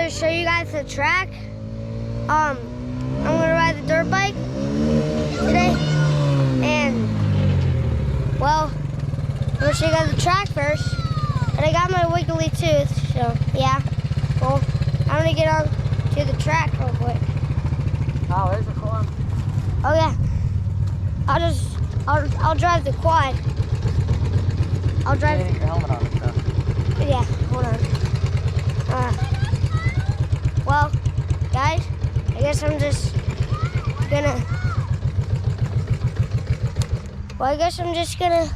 to show you guys the track. I'm gonna ride the dirt bike today, and well, I'm gonna show you guys the track first. But I got my wiggly tooth, so yeah. Well, I'm gonna get on to the track real quick. Oh, there's a corn. Oh yeah. I'll drive the quad. I'll drive. You need your helmet on and stuff. Yeah, hold on. Well, guys, I guess I'm just gonna. Well, I guess I'm just gonna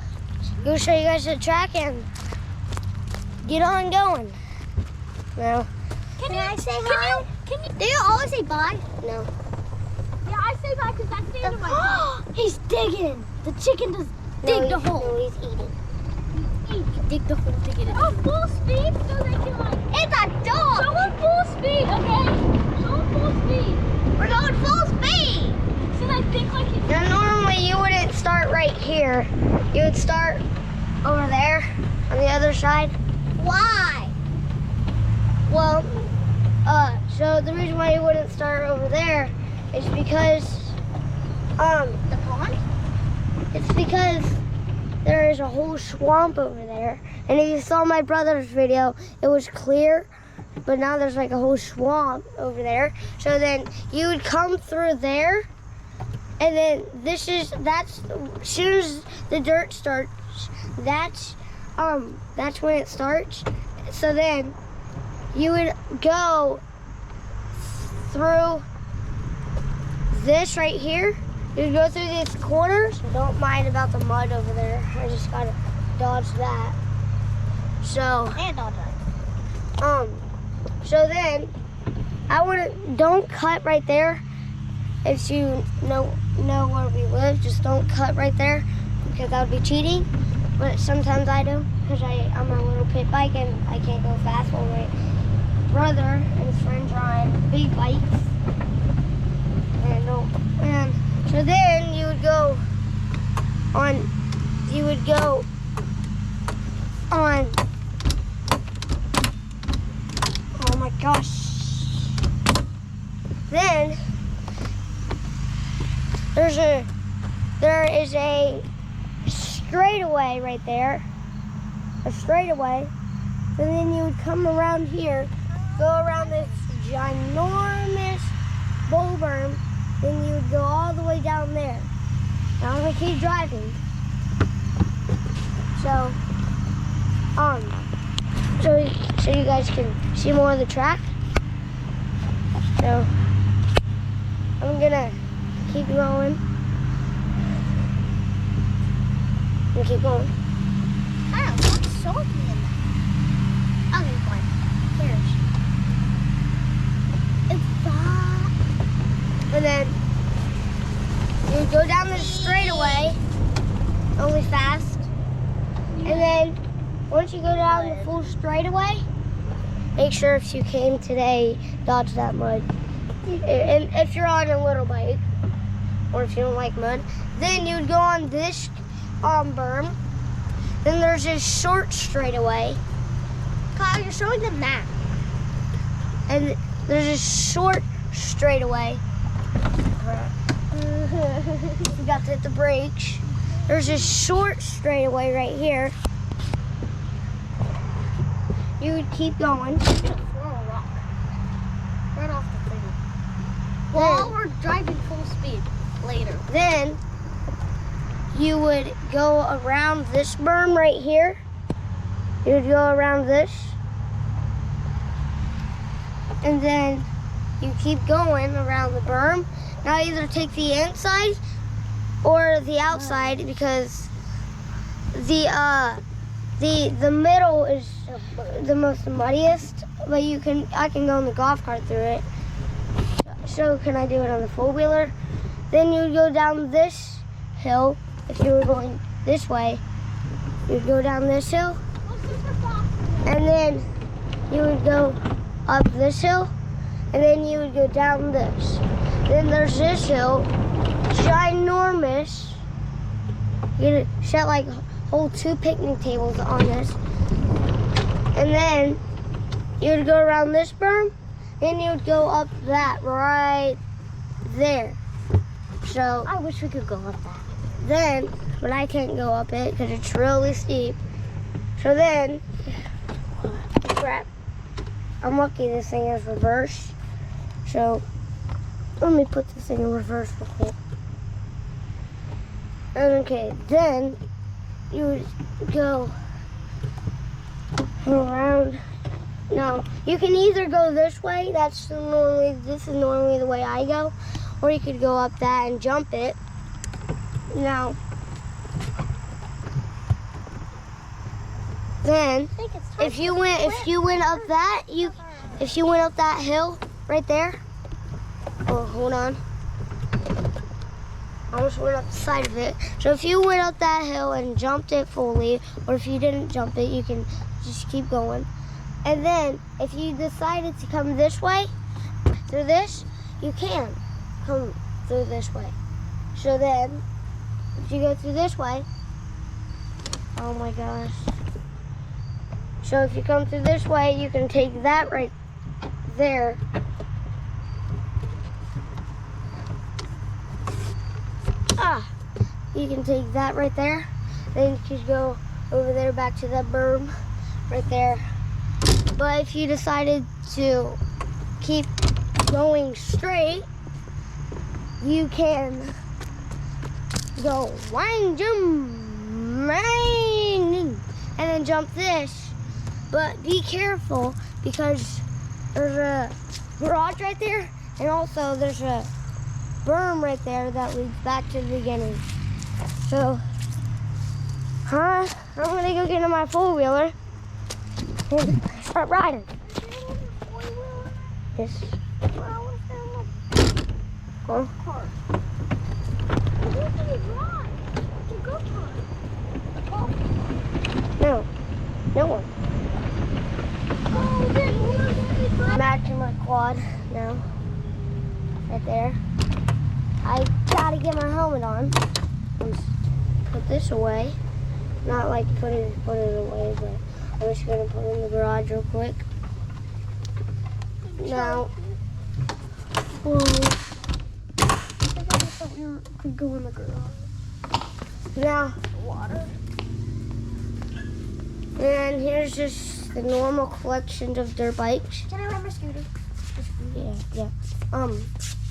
go show you guys the track and get on going. No. Can I say hi? Do you always say bye? No. Yeah, I say bye because that's the end of my time. He's digging. The chicken just dig the hole. No, he's eating. Dig the hole to get it. Oh, full speed so they can like. It's a dog. Show them full speed, okay? Show them full speed. We're going full speed. So they think like. Now, normally you wouldn't start right here. You would start over there on the other side. Why? Well, so the reason why you wouldn't start over there is because, The pond? it's because there is a whole swamp over there. And if you saw my brother's video, it was clear, but now there's like a whole swamp over there. So then you would come through there, and then that's, as soon as the dirt starts, that's when it starts. So then you would go through this right here. You go through these corners. Don't mind about the mud over there. I just gotta dodge that. So, And dodge that. so then don't cut right there. If you know where we live, just don't cut right there because that would be cheating. But sometimes I do because I'm a little pit bike and I can't go fast while my brother and his friends are on big bikes. And so then you would go on. Oh my gosh. Then there is a straightaway right there. A straightaway. So then you would come around here, go around this ginormous bowl berm, then you would go all the way down there. Now I'm gonna keep driving. So you guys can see more of the track. So I'm gonna keep going. And keep going. I don't want salty in that. Okay, fine. Cheers. It's fine. And then you go down this straightaway, only fast. And then once you go down the full straightaway, make sure if you came today, dodge that mud. And if you're on a little bike, or if you don't like mud, then you'd go on this berm. Then there's this short straightaway. Kyle, you're showing the map. And there's this short straightaway. Forgot to hit the brakes. There's this short straightaway right here. You would keep going. Just throw a rock. Right off the thing. While we're driving full speed later. Then you would go around this berm right here. You would go around this. And then you keep going around the berm. Now either take the inside or the outside because the middle is the most muddiest, but I can go in the golf cart through it. So can I do it on the four-wheeler? Then you would go down this hill. If you were going this way, you'd go down this hill. And then you would go up this hill. And then you would go down this. Then there's this hill, ginormous. You could set like hold 2 picnic tables on this. And then you would go around this berm, then you would go up that right there. So I wish we could go up that. then, but I can't go up it because it's really steep. So then, crap. I'm lucky this thing is reverse. So let me put this thing in reverse real quick. Okay, then you would go around. No, you can either go this way. This is normally the way I go, or you could go up that and jump it. Now, then if you went up that hill right there. Oh, hold on. I almost went up the side of it. So if you went up that hill and jumped it fully, or if you didn't jump it, you can just keep going. And then if you decided to come this way, through this, you can come through this way. So then, if you go through this way, oh my gosh. So if you come through this way, you can take that right there. You can take that right there. Then you can go over there back to that berm right there. But if you decided to keep going straight, you can go wang jump and then jump this. But be careful because there's a garage right there, and also there's a berm right there that leads back to the beginning. So, I'm gonna go get in my four-wheeler and start riding. Yes. Huh? No. No one. Back to my quad now. Right there. I gotta get my helmet on. Put this away. Not like put it away, but I'm just gonna put it in the garage real quick. Now, whoa. I thought we could go in the garage. Now, Water. and here's just the normal collection of dirt bikes. Can I ride my scooter? Yeah.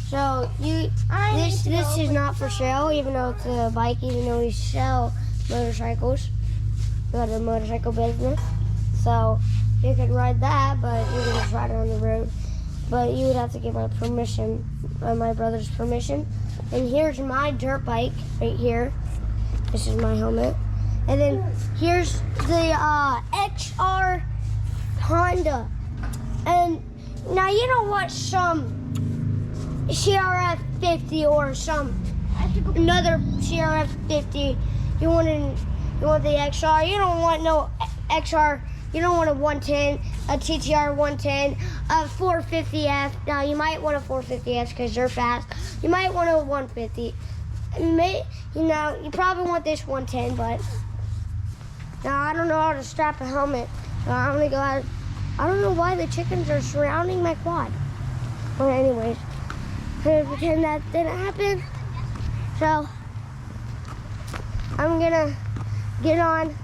So this is not for sale, even though it's a bike, even though we sell motorcycles. We got a motorcycle business. So you could ride that, but you can just ride it on the road. But you would have to get my permission, my brother's permission. And here's my dirt bike right here. This is my helmet. And then here's the XR Honda. And now you don't want some CRF50 or some another CRF50. You want the XR. You don't want no XR. You don't want a 110, a TTR 110, a 450F. Now you might want a 450F because they're fast. You might want a 150. You probably want this 110, but now I don't know how to strap a helmet. So I'm gonna go out. I don't know why the chickens are surrounding my quad. But anyways, I'm gonna pretend that didn't happen. So I'm gonna get on.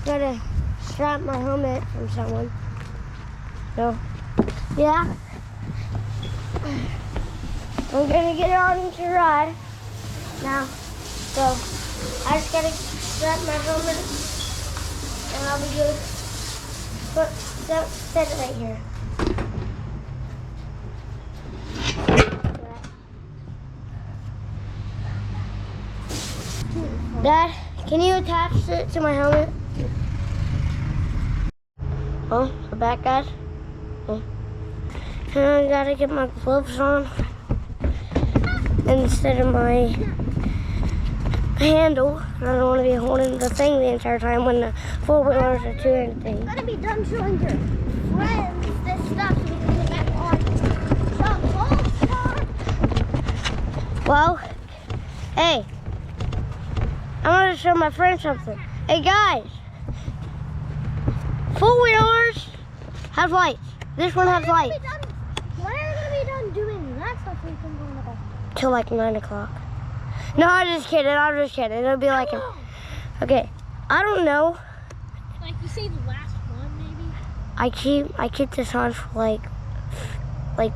Gotta strap my helmet from someone. So yeah, I'm gonna get on to ride now. So I just gotta strap my helmet and I'll be good. But set it right here. Dad, can you attach it to my helmet? Oh, the back, guys. Okay. And I gotta get my gloves on instead of my handle. I don't want to be holding the thing the entire time when the four-wheelers are doing things. You gotta be done showing your friends this stuff so you can get back on. Well, hey, I'm gonna show my friend something. Hey guys, four-wheelers have lights. This one has light. When are we gonna be done doing that stuff? We can go in the golf. Till like 9 o'clock. No, I'm just kidding. It'll be like okay. I don't know. Like you say, the last one maybe. I keep this on for like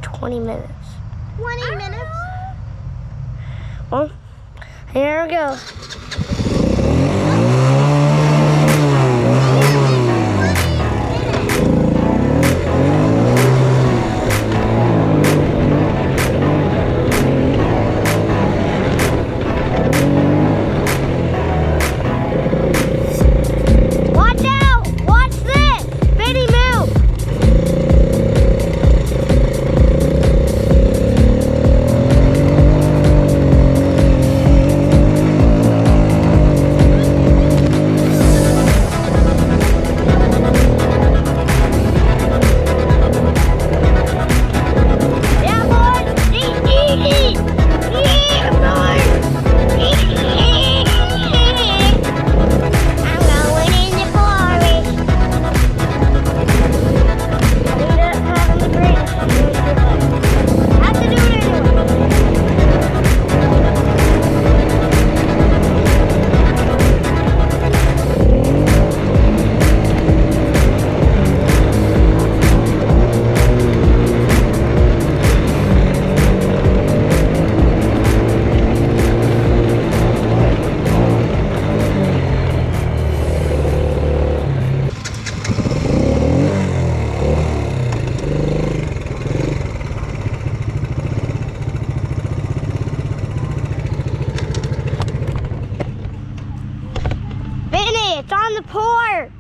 20 minutes. 20 minutes. Well, here we go. Watch out! Watch this! Benny, move! Yeah, boys! Yeah, boys! I'm going in the forest. Need to have the brakes. Have to do it anyway. Benny, it's on the porch.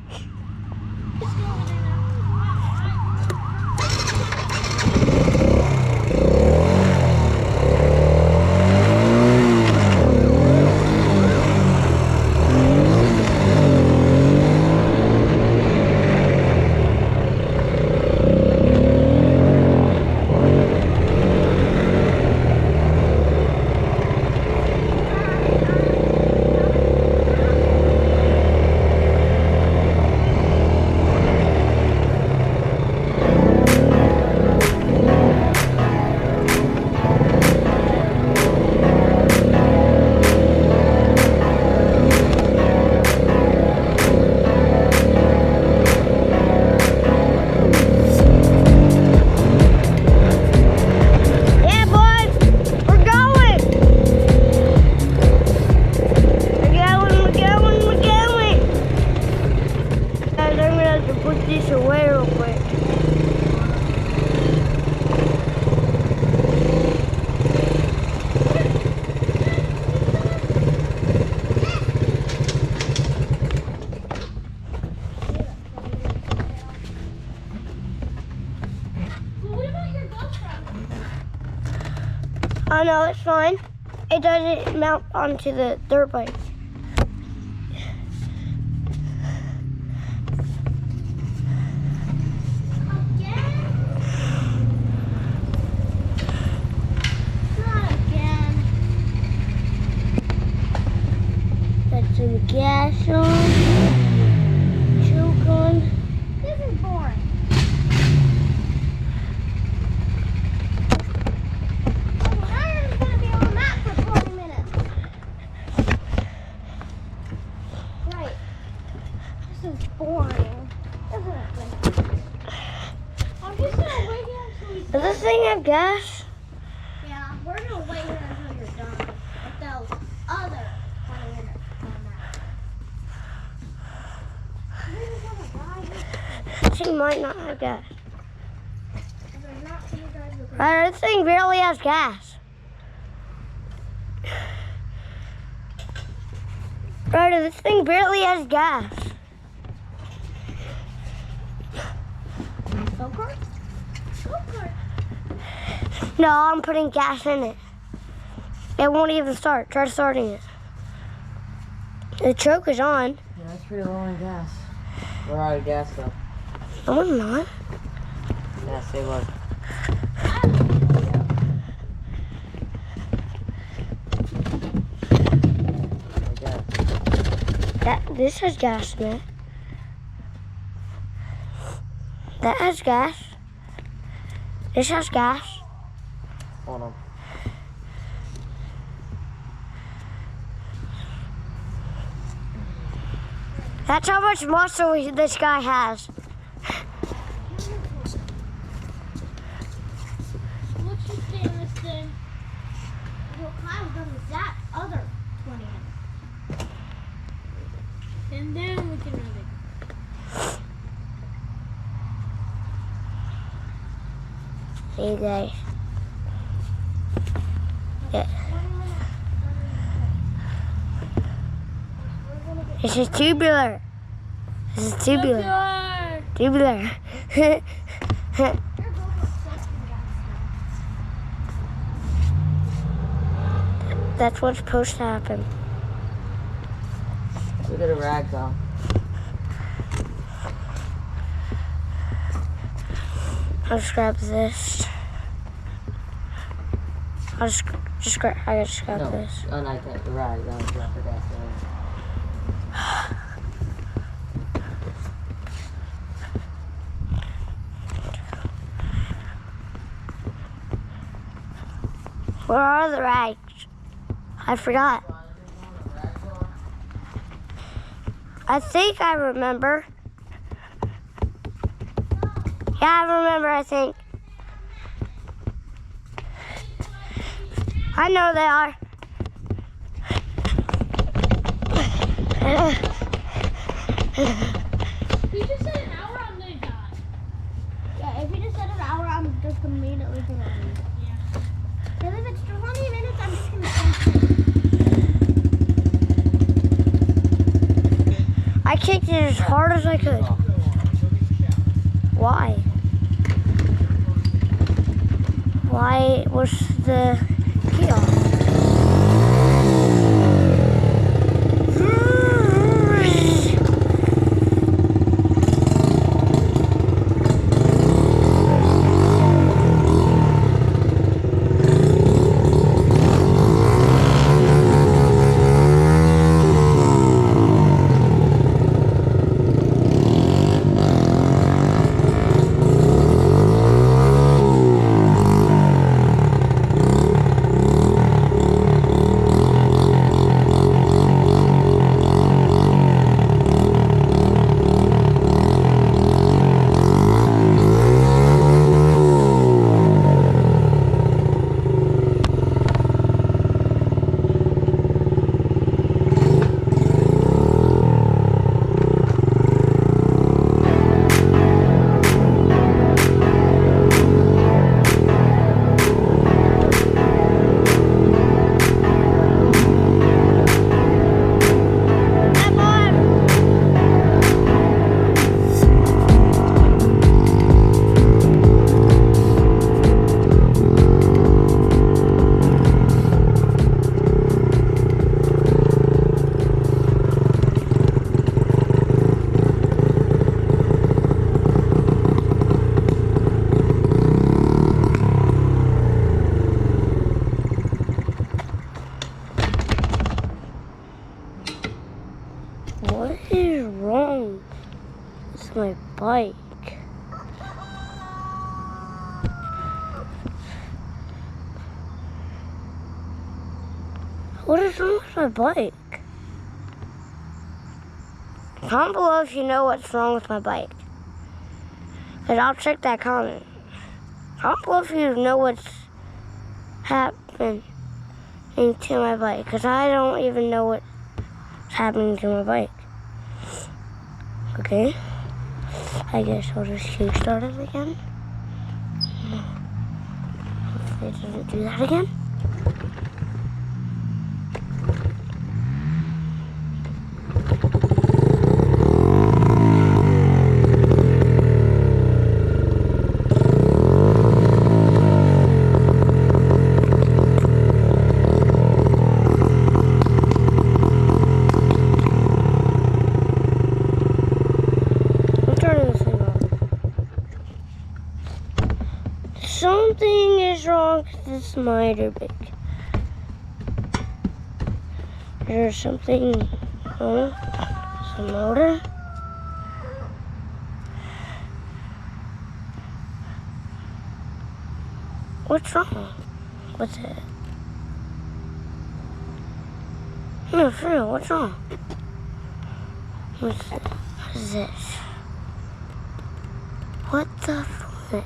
Yeah, boys, we're going. We're going. Guys, I'm gonna have to put this away real quick. What about your GoPro? Oh no, it's fine. It doesn't mount onto the dirt bike. Not again. Got some gas on. Choke on. This is boring. Oh, now you're just gonna be on that for 20 minutes. Right. This is boring. Isn't it? I'm just gonna wait here until we. Does this thing have gas? Yeah, we're gonna wait here until you're done with those other 20 minutes on that. You're gonna die. This thing might not have gas. They're not gonna drive the Right, this thing barely has gas. Ryder, this thing barely has gas. Go-kart? Go-kart. No, I'm putting gas in it. It won't even start. Try starting it. The choke is on. Yeah, that's pretty low on gas. We're out of gas though. No, I'm not. Yeah, say what? This has gas in it. That has gas. This has gas. Hold on. That's how much muscle this guy has. What you say in this thing? We'll climb from that other 20 minutes. And then we can move it. Hey guys. Yeah. This is tubular. This is tubular. Tubular. That's what's supposed to happen. Look at a ragdoll. I'll just grab this. I just grab No, this. oh, not that. The rag. That was I forgot. Where are the rags? I forgot. I think I remember. Yeah, I remember, I think. I know they are. If you just said an hour, I'm gonna die. Yeah, if you just said an hour, I'm just immediately gonna leave. Yeah. Because if it's 20 minutes, I'm just gonna I kicked it as hard as I could. Why? Why was the key off? What is wrong with my bike? What is wrong with my bike? Comment below if you know what's wrong with my bike. Because I'll check that comment. Comment below if you know what's happening to my bike. Because I don't even know what's happening to my bike. Okay. I guess I'll just kickstart it again. Hopefully it doesn't do that again. Something is wrong with this Dirtbike. There's something wrong with the motor. What's wrong? What's it? No, for real, what's wrong? What is this? What the fuck?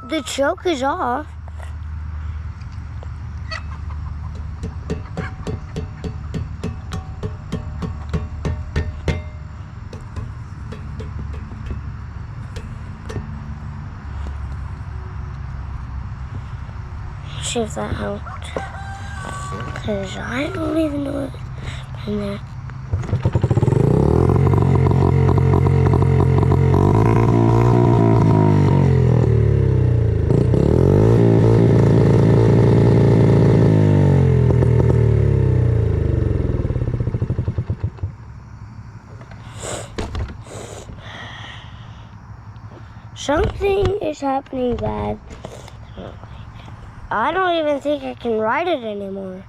The choke is off. See if that helped. Because I don't even know what's in there. Something is happening bad. I don't even think I can ride it anymore.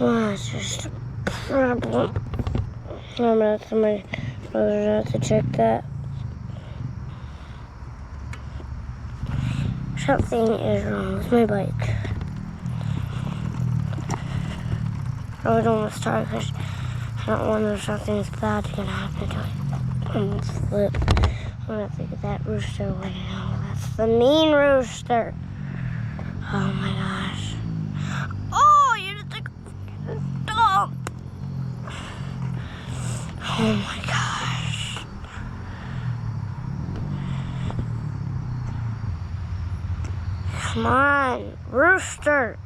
It's just a problem. I'm gonna have to my brother to check that. Something is wrong with my bike. I don't want to start because I don't want to something's bad gonna happen to it. I'm gonna flip. I'm gonna have to get that rooster away now. That's the mean rooster. Oh my gosh. Oh, you just like stop. Oh my gosh. Come on, rooster.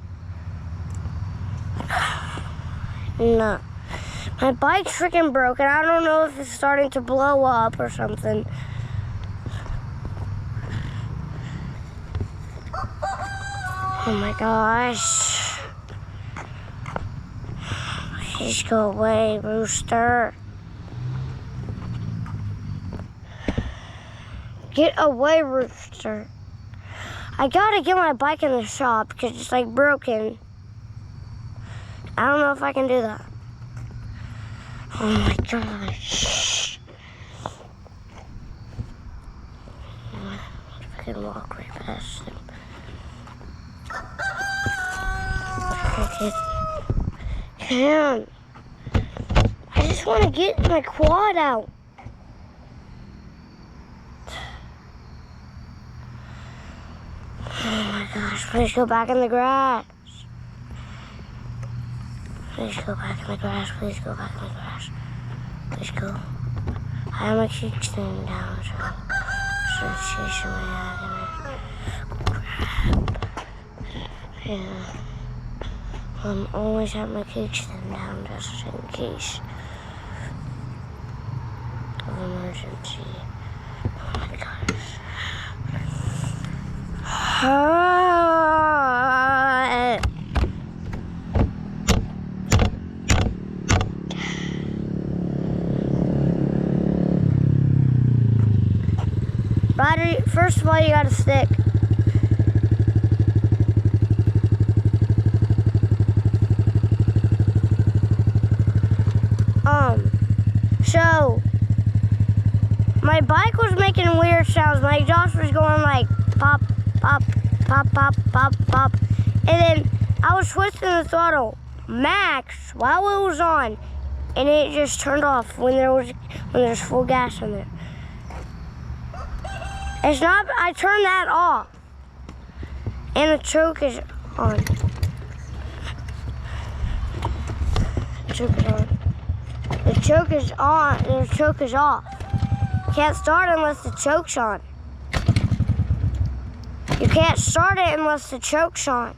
No. My bike's freaking broken. I don't know if it's starting to blow up or something. Oh my gosh. Please go away, rooster. Get away, rooster. I gotta get my bike in the shop because it's like broken. I don't know if I can do that. Oh my gosh. What if I can walk right past him? I can't. I just want to get my quad out. Oh my gosh, please go back in the grass. Please go back in the grass, please go back in the grass. Please go. I have my kickstand down, so chasing me out of crap. Yeah. I'm always have my kickstand down just in case of emergency. Oh my gosh. Battery, first of all, you got a stick. So my bike was making weird sounds. My exhaust was going like pop, pop, pop, pop, pop, pop. And then I was twisting the throttle max while it was on, and it just turned off when there's full gas in there. It's not, I turned that off. And the choke is on. The choke is on. The choke is on and the choke is off. You can't start unless the choke's on. You can't start it unless the choke's on.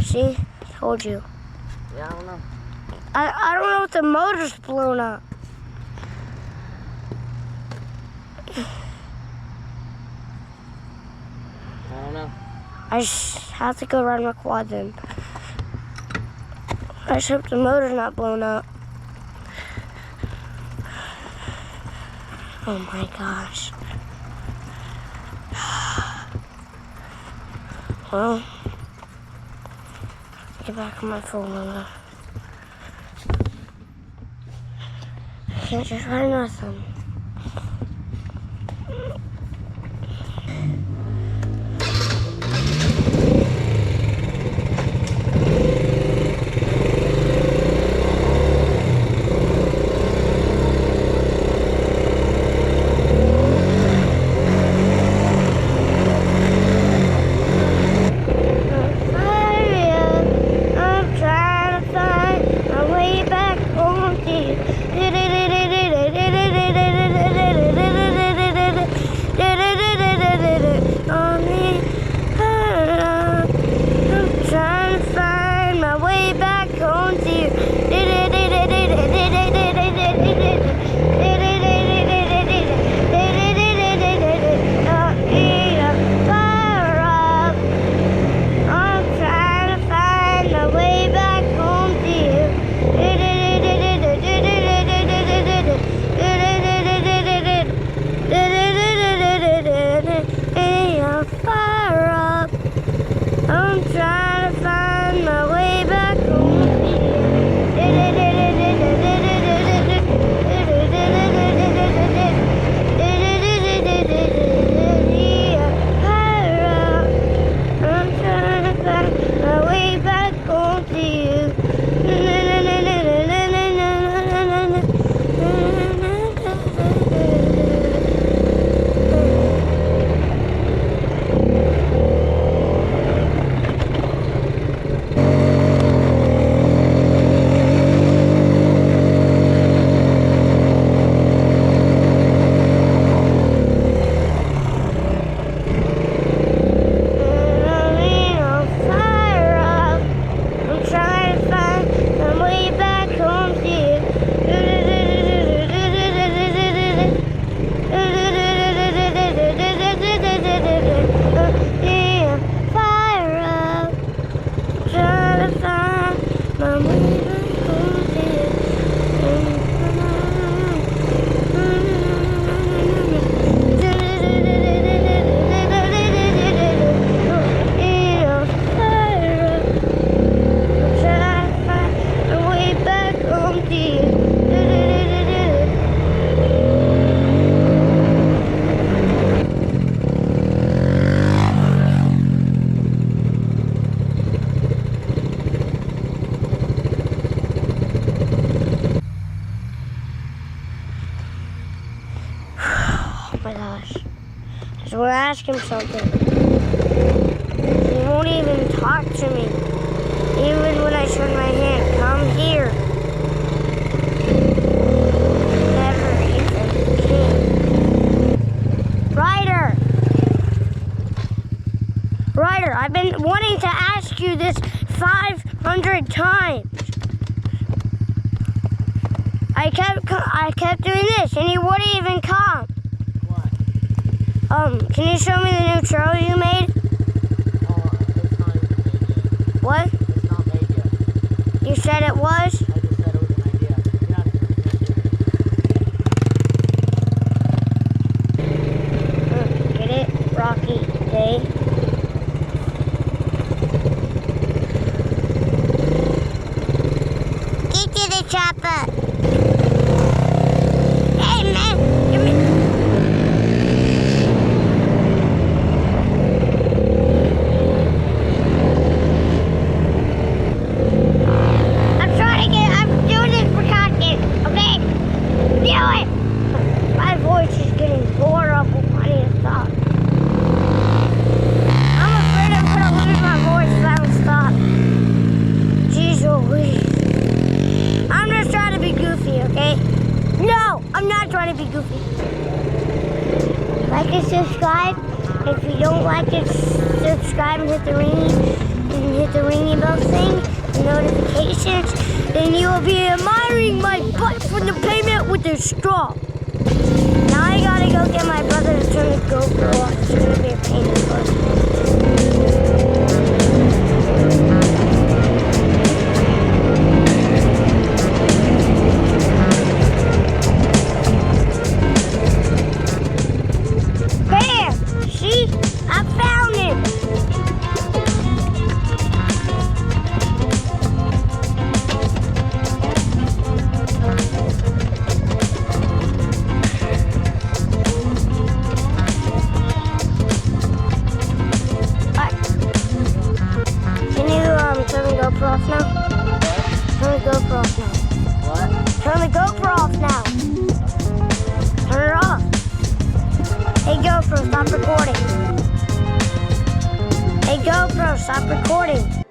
See? Told you. Yeah, I don't know. I don't know if the motor's blown up. I just have to go ride my quad then. I just hope the motor's not blown up. Oh my gosh. Well, get back on my phone now. I can't just ride nothing. So we'll ask him something. He won't even talk to me. Even when I turn my hand, come here. Never even came. Ryder, I've been wanting to ask you this 500 times. I kept doing this and he wouldn't even come. Can you show me the new trail you made? Oh, it's not even made yet. What? It's not made yet. You said it was? I just said it was an idea. Get out of here. Get it? Rocky Day. Get to the chopper. Hey, man. Give me... My voice is getting horrible. I need to stop. I'm afraid I'm going to lose my voice if I don't stop. Jeez Louise. I'm just trying to be goofy, okay? No, I'm not trying to be goofy. Like and subscribe. If you don't like it, subscribe and hit the ringy bell thing, the notifications. Then you will be admiring my butt from the pavement with a straw. Now I gotta go get my brother to turn the GoPro off. It's gonna be a pain in the butt. recording. Hey GoPro, stop recording.